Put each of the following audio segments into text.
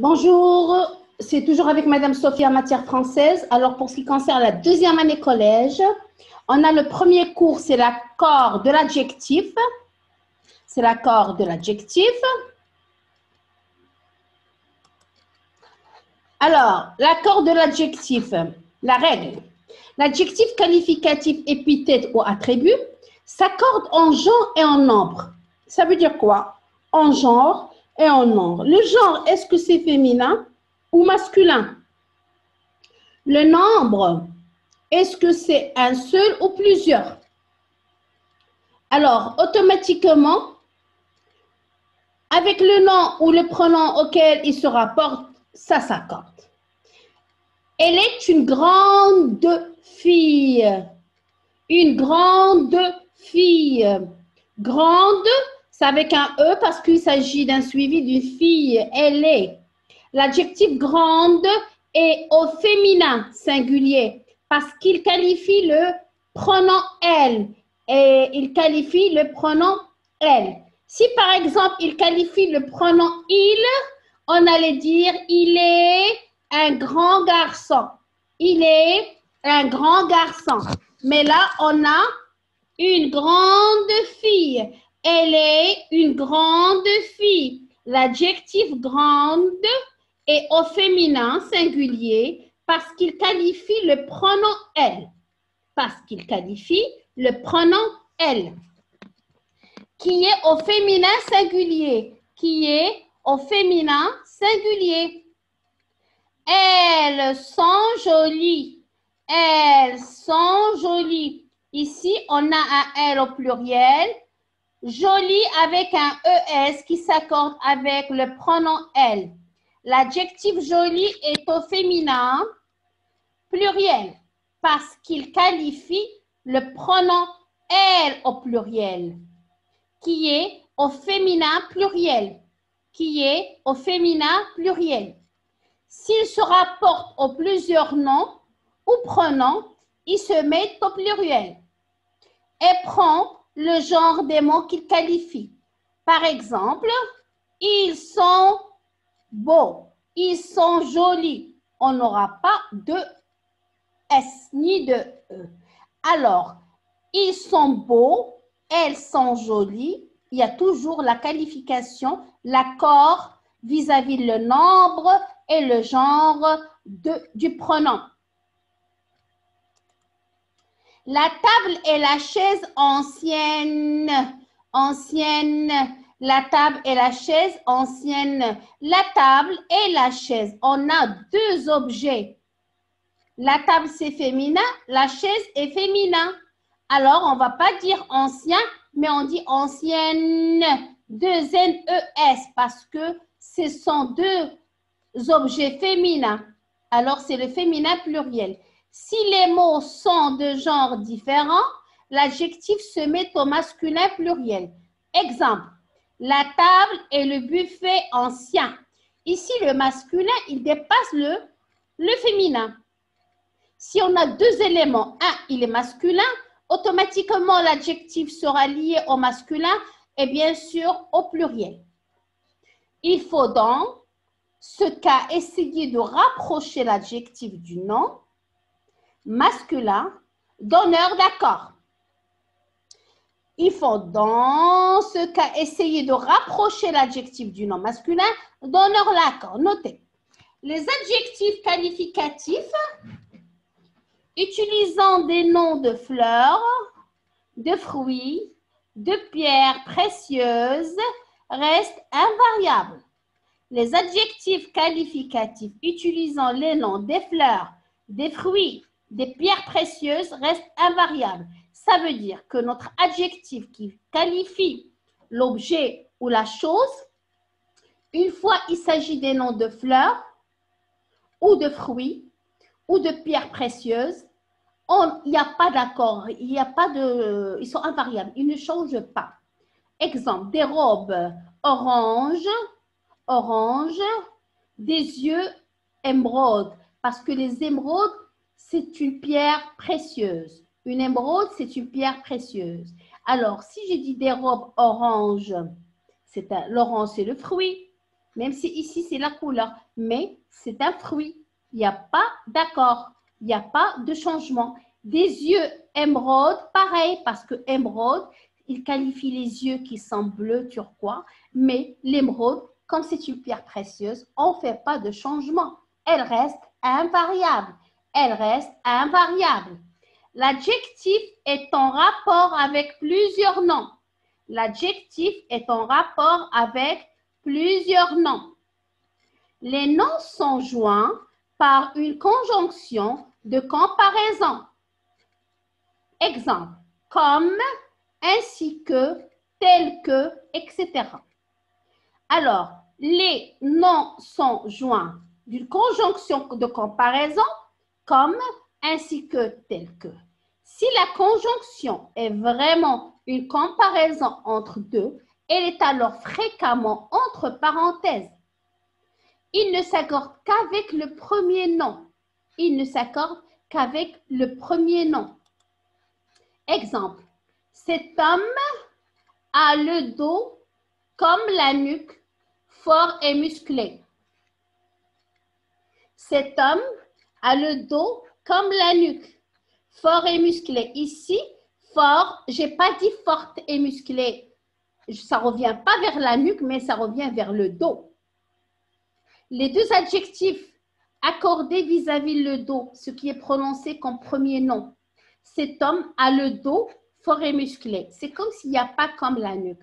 Bonjour, c'est toujours avec Madame Sophie en matière française. Alors, pour ce qui concerne la deuxième année collège, on a le premier cours, c'est l'accord de l'adjectif. C'est l'accord de l'adjectif. Alors, l'accord de l'adjectif, la règle. L'adjectif qualificatif, épithète ou attribut s'accorde en genre et en nombre. Ça veut dire quoi? En genre et en nombre. Le genre, est-ce que c'est féminin ou masculin? Le nombre, est-ce que c'est un seul ou plusieurs? Alors, automatiquement, avec le nom ou le prénom auquel il se rapporte, ça s'accorde. Elle est une grande fille. Une grande fille. Grande, c'est avec un E parce qu'il s'agit d'un suivi d'une fille. Elle est. L'adjectif grande est au féminin singulier parce qu'il qualifie le pronom elle et il qualifie le pronom elle. Si par exemple il qualifie le pronom il, on allait dire il est un grand garçon. Il est un grand garçon. Mais là, on a une grande fille. Elle est une grande fille. L'adjectif grande est au féminin singulier parce qu'il qualifie le pronom elle. Parce qu'il qualifie le pronom elle. Qui est au féminin singulier. Qui est au féminin singulier. Elles sont jolies. Elles sont jolies. Ici, on a un L au pluriel. Joli avec un ES qui s'accorde avec le pronom elle. L'adjectif joli est au féminin pluriel parce qu'il qualifie le pronom elle au pluriel qui est au féminin pluriel. Qui est au féminin pluriel. S'il se rapporte aux plusieurs noms ou pronoms, il se met au pluriel et prend le genre des mots qu'il qualifie. Par exemple, ils sont beaux, ils sont jolis. On n'aura pas de S ni de E. Alors, ils sont beaux, elles sont jolies. Il y a toujours la qualification, l'accord vis-à-vis le nombre et le genre du pronom. La table et la chaise ancienne. Ancienne. La table et la chaise ancienne. La table et la chaise. On a deux objets. La table, c'est féminin. La chaise est féminin. Alors, on ne va pas dire ancien, mais on dit ancienne. Deux N-E-S parce que ce sont deux objets féminins. Alors, c'est le féminin pluriel. Si les mots sont de genre différent, l'adjectif se met au masculin pluriel. Exemple, la table et le buffet ancien. Ici, le masculin, il dépasse le féminin. Si on a deux éléments, un, il est masculin, automatiquement, l'adjectif sera lié au masculin et bien sûr au pluriel. Il faut donc, ce cas, essayer de rapprocher l'adjectif du nom masculin donneur d'accord. Il faut dans ce cas essayer de rapprocher l'adjectif du nom masculin donneur d'accord. Notez. Les adjectifs qualificatifs utilisant des noms de fleurs, de fruits, de pierres précieuses restent invariables. Les adjectifs qualificatifs utilisant les noms des fleurs, des fruits, des pierres précieuses restent invariables. Ça veut dire que notre adjectif qui qualifie l'objet ou la chose, une fois il s'agit des noms de fleurs ou de fruits ou de pierres précieuses, il n'y a pas d'accord, il n'y a pas de, ils sont invariables, ils ne changent pas. Exemple, des robes orange, des yeux émeraude, parce que les émeraudes, c'est une pierre précieuse. Une émeraude, c'est une pierre précieuse. Alors, si j'ai dit des robes orange, l'orange, c'est le fruit. Même si ici, c'est la couleur. Mais c'est un fruit. Il n'y a pas d'accord. Il n'y a pas de changement. Des yeux émeraude, pareil, parce que émeraude, il qualifie les yeux qui sont bleus, turquoise. Mais l'émeraude, comme c'est une pierre précieuse, on ne fait pas de changement. Elle reste invariable. Elle reste invariable. L'adjectif est en rapport avec plusieurs noms. L'adjectif est en rapport avec plusieurs noms. Les noms sont joints par une conjonction de comparaison. Exemple, comme, ainsi que, tel que, etc. Alors, les noms sont joints d'une conjonction de comparaison, comme, ainsi que, tel que. Si la conjonction est vraiment une comparaison entre deux, elle est alors fréquemment entre parenthèses. Il ne s'accorde qu'avec le premier nom. Il ne s'accorde qu'avec le premier nom. Exemple, cet homme a le dos comme la nuque, fort et musclé. Cet homme a le dos comme la nuque, fort et musclé. Ici, fort, je n'ai pas dit forte et musclée. Ça ne revient pas vers la nuque, mais ça revient vers le dos. Les deux adjectifs accordés vis-à-vis le dos, ce qui est prononcé comme premier nom. Cet homme a le dos fort et musclé. C'est comme s'il n'y a pas comme la nuque.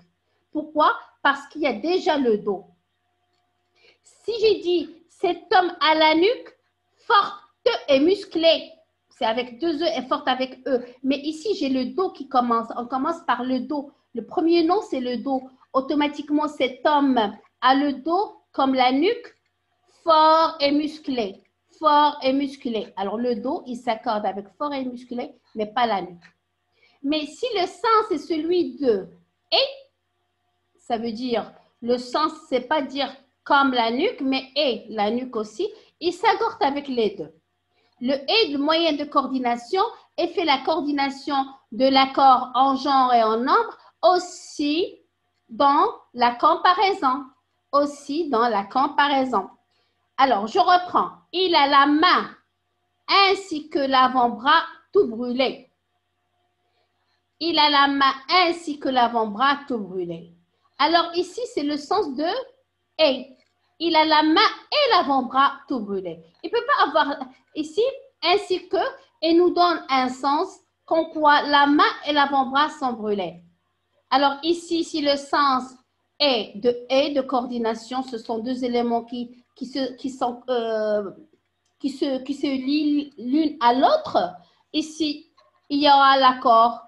Pourquoi? Parce qu'il y a déjà le dos. Si j'ai dit cet homme a la nuque forte et musclée, c'est avec deux E et forte avec E. Mais ici, j'ai le dos qui commence. On commence par le dos. Le premier nom, c'est le dos. Automatiquement, cet homme a le dos comme la nuque, fort et musclé. Fort et musclé. Alors, le dos, il s'accorde avec fort et musclé, mais pas la nuque. Mais si le sens est celui de « et », ça veut dire, le sens, c'est pas dire comme la nuque, mais « et », la nuque aussi, il s'accorde avec les deux. Le « et » le moyen de coordination et fait la coordination de l'accord en genre et en nombre aussi dans la comparaison. Aussi dans la comparaison. Alors, je reprends. Il a la main ainsi que l'avant-bras tout brûlé. Il a la main ainsi que l'avant-bras tout brûlé. Alors, ici, c'est le sens de « et ». Il a la main et l'avant-bras tout brûlé. Il ne peut pas avoir ici « ainsi que » et nous donne un sens comme quoi la main et l'avant-bras sont brûlés. Alors, ici, si le sens est de coordination, ce sont deux éléments qui se lient l'une à l'autre. Ici, il y aura l'accord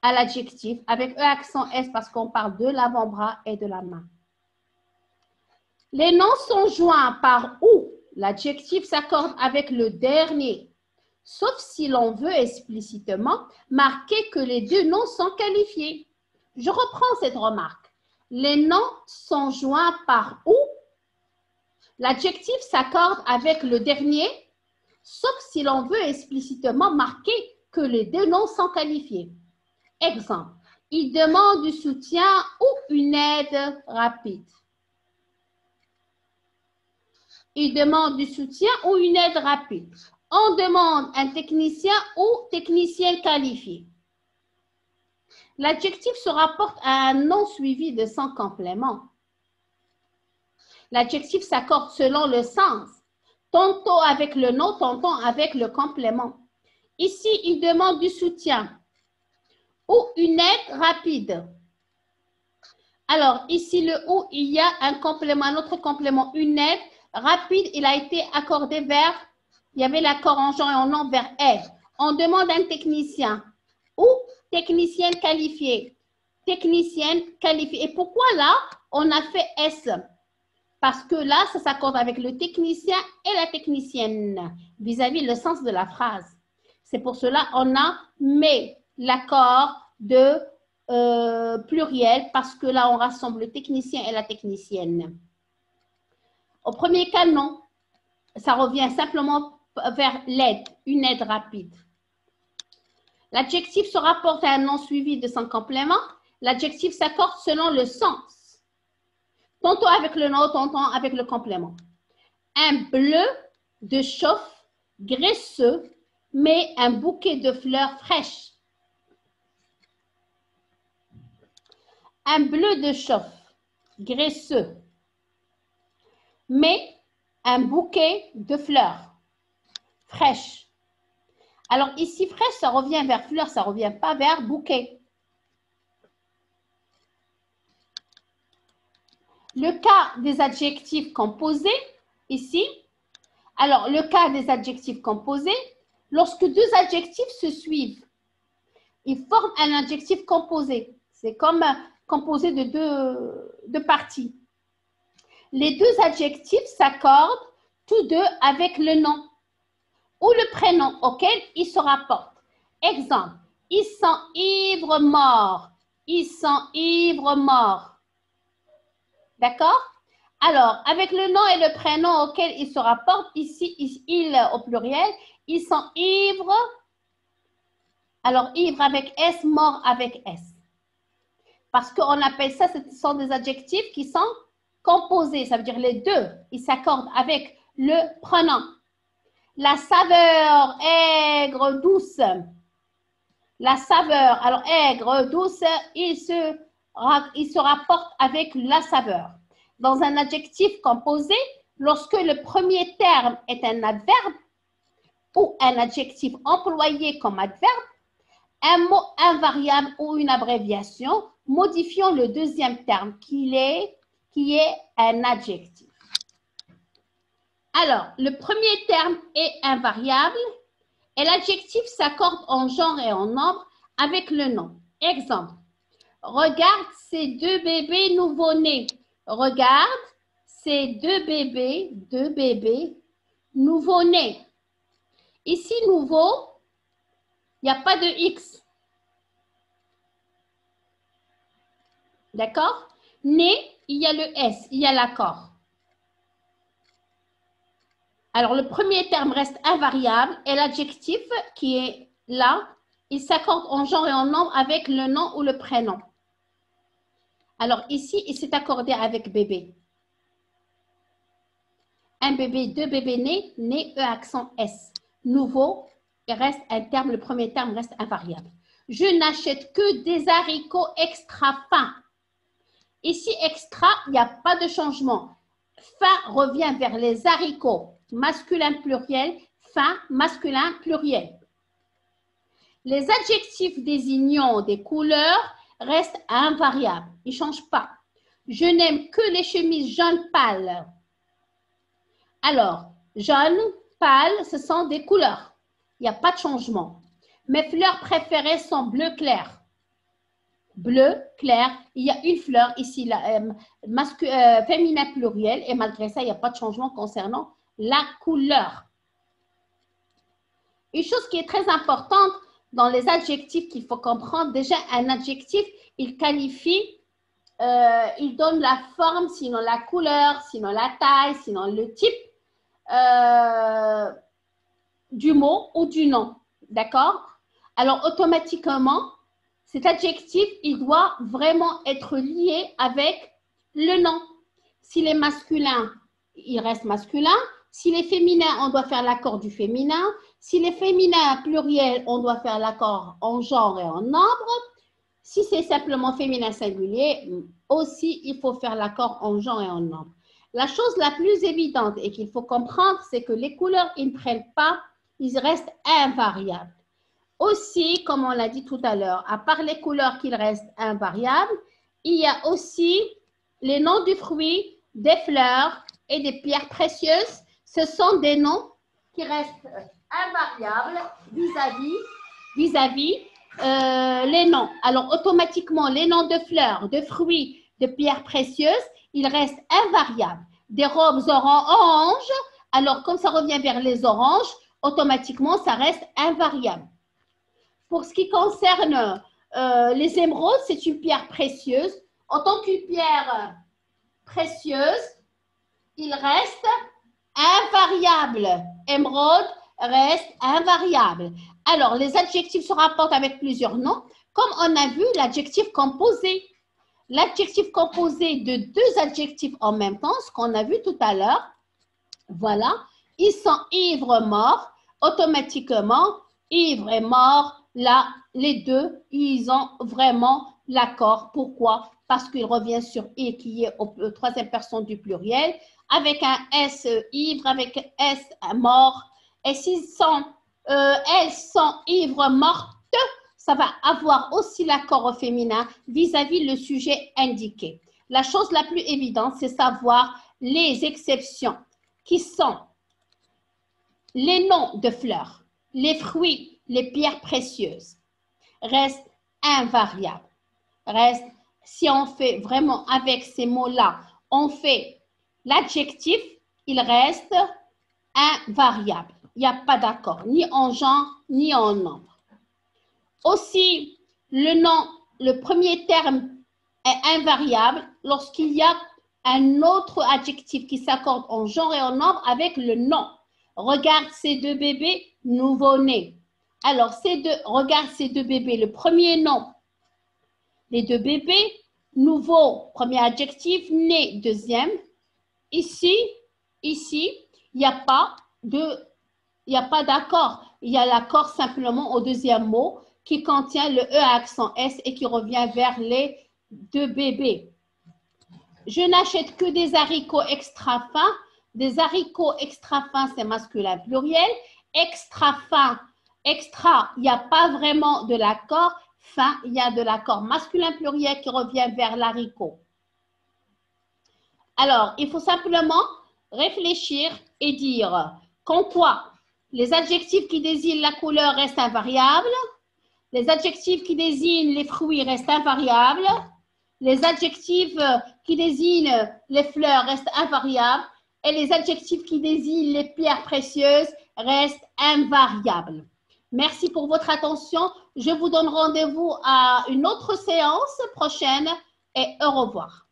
à l'adjectif avec E accent S parce qu'on parle de l'avant-bras et de la main. Les noms sont joints par ou. L'adjectif s'accorde avec le dernier, sauf si l'on veut explicitement marquer que les deux noms sont qualifiés. Je reprends cette remarque. Les noms sont joints par ou. L'adjectif s'accorde avec le dernier, sauf si l'on veut explicitement marquer que les deux noms sont qualifiés. Exemple, il demande du soutien ou une aide rapide. Il demande du soutien ou une aide rapide. On demande un technicien ou technicien qualifié. L'adjectif se rapporte à un nom suivi de son complément. L'adjectif s'accorde selon le sens, tantôt avec le nom, tantôt avec le complément. Ici, il demande du soutien ou une aide rapide. Alors, ici, le ou, il y a un complément, un autre complément, une aide rapide, il a été accordé vers, il y avait l'accord en genre et en nom vers aide. On demande un technicien ou technicienne qualifiée. Technicienne qualifiée. Et pourquoi là, on a fait S? Parce que là, ça s'accorde avec le technicien et la technicienne vis-à-vis le sens de la phrase. C'est pour cela qu'on a mais l'accord de pluriel parce que là, on rassemble le technicien et la technicienne. Au premier cas, non. Ça revient simplement vers l'aide, une aide rapide. L'adjectif se rapporte à un nom suivi de son complément. L'adjectif s'accorde selon le sens. Tantôt avec le nom, tantôt avec le complément. Un bleu de chauffe graisseux, mais un bouquet de fleurs fraîches. Un bleu de chauffe graisseux, mais un bouquet de fleurs fraîches. Alors ici, fraîche, ça revient vers fleurs, ça ne revient pas vers bouquet. Le cas des adjectifs composés, ici. Alors, le cas des adjectifs composés, lorsque deux adjectifs se suivent, ils forment un adjectif composé. C'est comme composé de deux parties. Les deux adjectifs s'accordent tous deux avec le nom ou le prénom auquel ils se rapportent. Exemple, ils sont ivres morts. Ils sont ivres morts. D'accord? Alors, avec le nom et le prénom auquel ils se rapportent, ici, ils au pluriel, ils sont ivres. Alors, ivre avec S, mort avec S. Parce qu'on appelle ça, ce sont des adjectifs qui sont composés. Ça veut dire les deux, ils s'accordent avec le pronom. La saveur aigre, douce. La saveur, alors aigre, douce, il se rapporte avec la saveur. Dans un adjectif composé, lorsque le premier terme est un adverbe ou un adjectif employé comme adverbe, un mot invariable ou une abréviation modifiant le deuxième terme qui est un adjectif. Alors, le premier terme est invariable et l'adjectif s'accorde en genre et en nombre avec le nom. Exemple, regarde ces deux bébés nouveau-nés. Regarde ces deux bébés nouveau-nés. Ici, nouveau, il n'y a pas de X. D'accord? Né, il y a le S, il y a l'accord. Alors, le premier terme reste invariable et l'adjectif qui est là, il s'accorde en genre et en nombre avec le nom ou le prénom. Alors, ici, il s'est accordé avec bébé. Un bébé, deux bébés nés, né, E accent S. Nouveau, il reste un terme, le premier terme reste invariable. Je n'achète que des haricots extra fins. Ici, extra, il n'y a pas de changement. Fin revient vers les haricots, masculin pluriel, fin masculin pluriel. Les adjectifs désignant des couleurs restent invariables, ils ne changent pas. Je n'aime que les chemises jaunes pâles. Alors, jaune, pâle, ce sont des couleurs. Il n'y a pas de changement. Mes fleurs préférées sont bleu clair. Bleu clair, il y a une fleur ici, féminin pluriel, et malgré ça, il n'y a pas de changement concernant la couleur. Une chose qui est très importante dans les adjectifs qu'il faut comprendre, déjà un adjectif, il qualifie, il donne la forme, sinon la couleur, sinon la taille, sinon le type du mot ou du nom. D'accord? Alors, automatiquement, cet adjectif, il doit vraiment être lié avec le nom. S'il est masculin, il reste masculin. S'il est féminin, on doit faire l'accord du féminin. S'il est féminin pluriel, on doit faire l'accord en genre et en nombre. Si c'est simplement féminin singulier, aussi, il faut faire l'accord en genre et en nombre. La chose la plus évidente et qu'il faut comprendre, c'est que les couleurs, ils ne prennent pas, ils restent invariables. Aussi, comme on l'a dit tout à l'heure, à part les couleurs qui restent invariables, il y a aussi les noms du fruit, des fleurs et des pierres précieuses. Ce sont des noms qui restent invariables vis-à-vis les noms. Alors, automatiquement, les noms de fleurs, de fruits, de pierres précieuses, ils restent invariables. Des robes oranges, alors comme ça revient vers les oranges, automatiquement, ça reste invariable. Pour ce qui concerne les émeraudes, c'est une pierre précieuse. En tant qu'une pierre précieuse, il reste invariable. Émeraude reste invariable. Alors, les adjectifs se rapportent avec plusieurs noms. Comme on a vu, l'adjectif composé. L'adjectif composé de deux adjectifs en même temps, ce qu'on a vu tout à l'heure, voilà, ils sont ivres, morts, automatiquement, ivre et mort, là, les deux, ils ont vraiment l'accord. Pourquoi? Parce qu'il revient sur i qui est au troisième personne du pluriel, avec un s ivre, avec un s mort. Et s'ils sont, elles sont ivres, mortes, ça va avoir aussi l'accord au féminin vis-à-vis le sujet indiqué. La chose la plus évidente, c'est savoir les exceptions qui sont les noms de fleurs, les fruits, les pierres précieuses, restent invariables. Reste, si on fait vraiment avec ces mots-là, on fait l'adjectif, il reste invariable. Il n'y a pas d'accord, ni en genre, ni en nombre. Aussi, le nom, le premier terme est invariable lorsqu'il y a un autre adjectif qui s'accorde en genre et en nombre avec le nom. Regarde ces deux bébés nouveau-nés. Alors, regarde ces deux bébés, le premier nom, les deux bébés, nouveau, premier adjectif, né, deuxième. Ici, il n'y a pas d'accord. Il y a l'accord simplement au deuxième mot qui contient le E à accent S et qui revient vers les deux bébés. Je n'achète que des haricots extra fins. Des haricots extra fins, c'est masculin pluriel. Extra fin, extra, il n'y a pas vraiment de l'accord. Fin, il y a de l'accord masculin pluriel qui revient vers l'haricot. Alors, il faut simplement réfléchir et dire qu'en quoi les adjectifs qui désignent la couleur restent invariables, les adjectifs qui désignent les fruits restent invariables, les adjectifs qui désignent les fleurs restent invariables et les adjectifs qui désignent les pierres précieuses restent invariables. Merci pour votre attention. Je vous donne rendez-vous à une autre séance prochaine et au revoir.